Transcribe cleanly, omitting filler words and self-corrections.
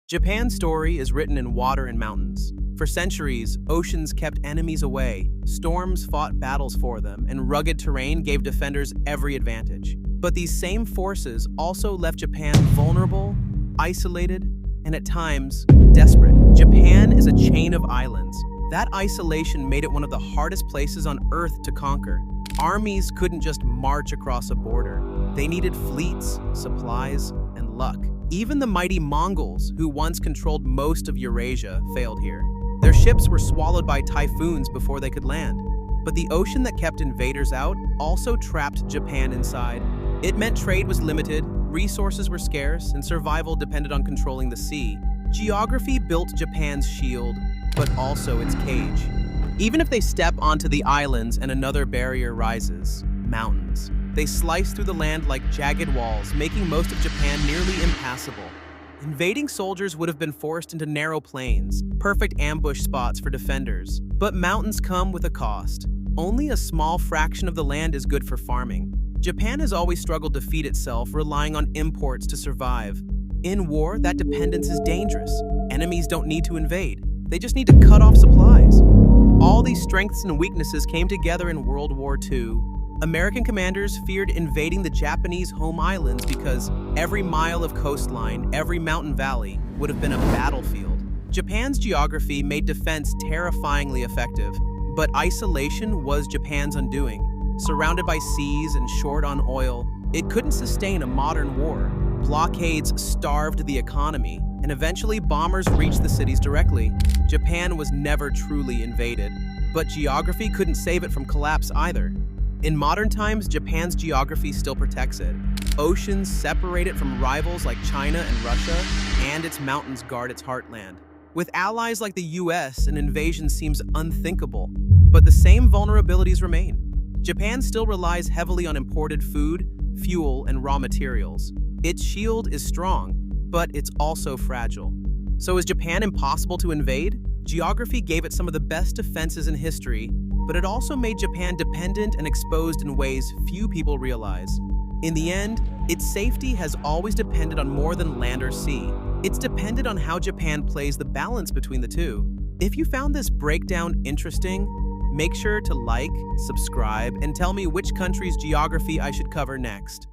Japan's story is written in water and mountains. For centuries, oceans kept enemies away, storms fought battles for them, and rugged terrain gave defenders every advantage. But these same forces also left Japan vulnerable, isolated, and at times, desperate. Japan is a chain of islands. That isolation made it one of the hardest places on Earth to conquer. Armies couldn't just march across a border. They needed fleets, supplies, and luck. Even the mighty Mongols, who once controlled most of Eurasia, failed here. Their ships were swallowed by typhoons before they could land. But the ocean that kept invaders out also trapped Japan inside. It meant trade was limited, resources were scarce, and survival depended on controlling the sea. Geography built Japan's shield, but also its cage. Even if they step onto the islands and another barrier rises, mountains. They slice through the land like jagged walls, making most of Japan nearly impassable. Invading soldiers would have been forced into narrow plains, perfect ambush spots for defenders. But mountains come with a cost. Only a small fraction of the land is good for farming. Japan has always struggled to feed itself, relying on imports to survive. In war, that dependence is dangerous. Enemies don't need to invade. They just need to cut off supplies. All these strengths and weaknesses came together in World War II. American commanders feared invading the Japanese home islands because every mile of coastline, every mountain valley, would have been a battlefield. Japan's geography made defense terrifyingly effective, but isolation was Japan's undoing. Surrounded by seas and short on oil, it couldn't sustain a modern war. Blockades starved the economy, and eventually bombers reached the cities directly. Japan was never truly invaded, but geography couldn't save it from collapse either. In modern times, Japan's geography still protects it. Oceans separate it from rivals like China and Russia, and its mountains guard its heartland. With allies like the US, an invasion seems unthinkable, but the same vulnerabilities remain. Japan still relies heavily on imported food, fuel, and raw materials. Its shield is strong, but it's also fragile. So is Japan impossible to invade? Geography gave it some of the best defenses in history, but it also made Japan dependent and exposed in ways few people realize. In the end, its safety has always depended on more than land or sea. It's depended on how Japan plays the balance between the two. If you found this breakdown interesting, make sure to like, subscribe, and tell me which country's geography I should cover next.